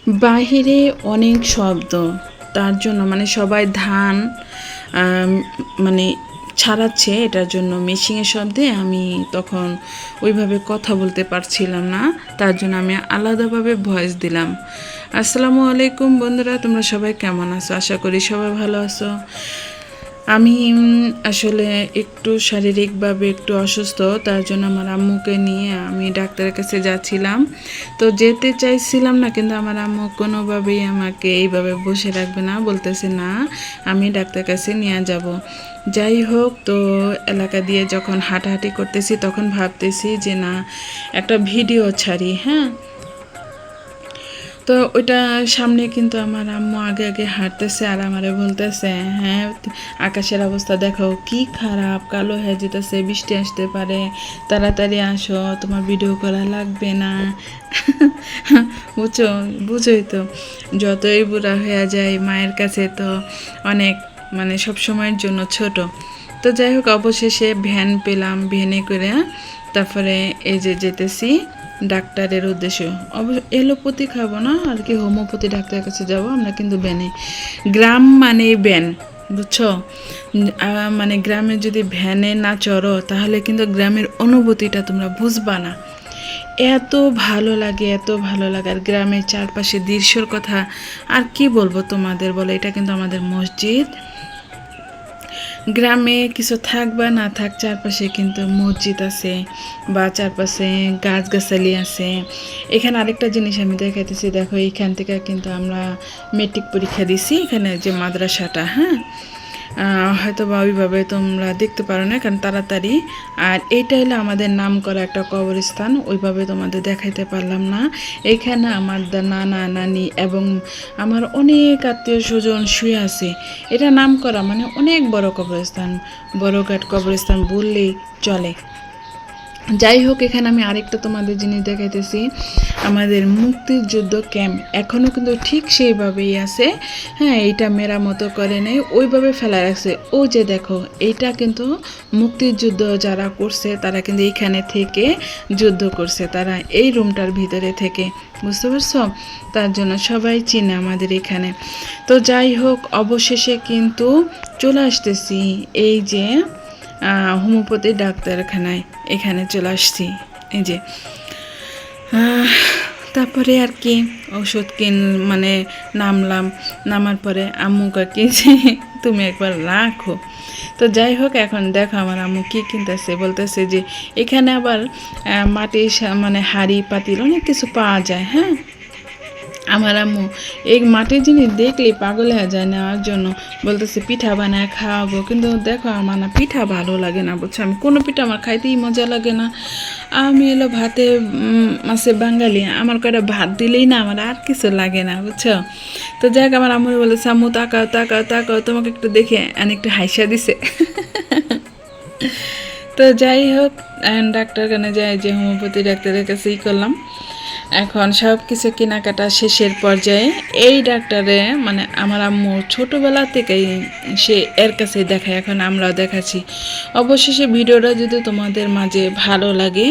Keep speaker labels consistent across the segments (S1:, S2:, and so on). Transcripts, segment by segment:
S1: বাহিরে অনেক শব্দ, তার জন্য মানে সবাই ধান মানে ছাড়াচ্ছে, এটার জন্য মেশিনের শব্দে আমি তখন ওইভাবে কথা বলতে পারছিলাম না, তার জন্য আমি আলাদাভাবে ভয়েস দিলাম। আসসালামু আলাইকুম বন্ধুরা, তোমরা সবাই কেমন আছো? আশা করি সবাই ভালো আছো। আমি আসলে একটু শারীরিকভাবে একটু অসুস্থ, তার জন্য আমার আম্মুকে নিয়ে আমি ডাক্তারের কাছে যাচ্ছিলাম। তো যেতে চাইছিলাম না, কিন্তু আমার আম্মু কোনোভাবেই আমাকে এইভাবে বসে রাখবে না, বলতেছে না আমি ডাক্তারের কাছে নিয়ে যাব। যাই হোক, তো এলাকা দিয়ে যখন হাঁটাহাঁটি করতেছি তখন ভাবতেছি যে না, একটা ভিডিও ছাড়ি। হ্যাঁ, তো ওইটা সামনে কিন্তু আমার আম্মু আগে আগে হাঁটতেছে আর আমারে বলতেছে, হ্যাঁ আকাশের অবস্থা দেখো কি খারাপ, কালো হয়ে যেতেছে, বৃষ্টি আসতে পারে, তাড়াতাড়ি আসো, তোমার ভিডিও করা লাগবে না। বুঝোই তো, যতই বুড়া হয়ে যায় মায়ের কাছে তো অনেক মানে সব সময়ের জন্য ছোট। তো যাই হোক, অবশেষে ভ্যান পেলাম, ভ্যানে করে তারপরে এই যে যেতেছি ডাক্তারের উদ্দেশ্য। এলোপ্যাথি খাবো না আর কি, হোমিওপ্যাথি ডাক্তারের কাছে যাব আমরা, কিন্তু ভ্যানে। গ্রাম মানে ভ্যান, বুঝছো? মানে গ্রামে যদি ভ্যানে না চড়ো তাহলে কিন্তু গ্রামের অনুভূতিটা তোমরা বুঝবা না। এত ভালো লাগে, এত ভালো লাগে। আর গ্রামের চারপাশে দৃশ্যর কথা আর কি বলবো তোমাদের, বলে এটা কিন্তু আমাদের মসজিদ। গ্রামে কিছু থাক বা না থাক, চারপাশে কিন্তু মসজিদ আছে বা চারপাশে গাছগাছালি আছে। এখানে আরেকটা জিনিস আমি দেখাইতেছি, দেখো এইখান থেকে কিন্তু আমরা মেট্রিক পরীক্ষা দিছি, এখানে যে মাদ্রাসাটা। হ্যাঁ, হয়তো বা ওইভাবে তোমরা দেখতে পারো না কারণ তাড়াতাড়ি। আর এইটা হলো আমাদের নাম করা একটা কবরস্থান, ওইভাবে তোমাদের দেখাইতে পারলাম না। এইখানে আমার নানা নানি এবং আমার অনেক আত্মীয় স্বজন শুয়ে আছে। এটা নাম করা মানে অনেক বড় কবরস্থান, বড়ঘাট কবরস্থান বললেই চলে। যাই হোক, এখানে আমি আরেকটা তোমাদের জিনিস দেখাইতেছি, আমাদের মুক্তিযুদ্ধ ক্যাম্প এখনও কিন্তু ঠিক সেইভাবেই আছে। হ্যাঁ, এইটা মেরামতো করে নেই, ওইভাবে ফেলা রাখছে। ও যে দেখো, এইটা কিন্তু মুক্তিযুদ্ধ যারা করছে তারা কিন্তু এইখানে থেকে যুদ্ধ করছে, তারা এই রুমটার ভিতরে থেকে, বুঝতে পারছো? তার জন্য সবাই চিনে আমাদের এখানে। তো যাই হোক, অবশেষে কিন্তু চলে আসতেছি এই যে হোমিওপ্যাথি ডাক্তারখানায়, এখানে চলে আসছি। এই যে তারপরে আর কি ওষুধ মানে নামার পরে আম্মু কাকি যে তুমি একবার রাখো। তো যাই হোক, এখন দেখো আমার আম্মু কী কিনতেছে, বলতেছে যে এখানে আবার মাটির মানে হাঁড়ি পাতিল অনেক কিছু পাওয়া যায়। হ্যাঁ, আমার আম্মু এই মাটির জিনিস দেখলেই পাগল হয়ে যায় নেওয়ার জন্য, বলতেছে পিঠা বানায় খাওয়াবো। কিন্তু দেখো আমার না পিঠা ভালো লাগে না, বুঝছো? আমি কোনো পিঠা আমার খাইতেই মজা লাগে না। আমি এলো ভাতে মাছে বাঙালি, আমার কয়টা ভাত দিলেই না আমার আর কিছু লাগে না, বুঝছো? তো যাই হোক, আমার আম্মু বলেছে আম্মু তাকাও তাকাও তাকাও, তোমাকে একটু দেখে একটু হাইসা দিছে। তো যাই হোক, ডাক্তারখানে যাই, যে হোমিওপ্যাথি ডাক্তারের কাছেই করলাম। এখন সব কিছু কেনাকাটা শেষের পর্যায়ে এই ডাক্তারে মানে আমার আম্মু ছোটোবেলা থেকেই সে এর কাছে দেখায়, এখন আমরাও দেখাচ্ছি। অবশেষে ভিডিওটা যদি তোমাদের মাঝে ভালো লাগে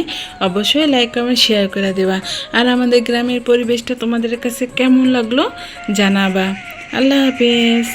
S1: অবশ্যই লাইক কমেন্ট শেয়ার করে দেবা। আর আমাদের গ্রামের পরিবেশটা তোমাদের কাছে কেমন লাগলো জানাবা। আল্লাহ হাফেজ।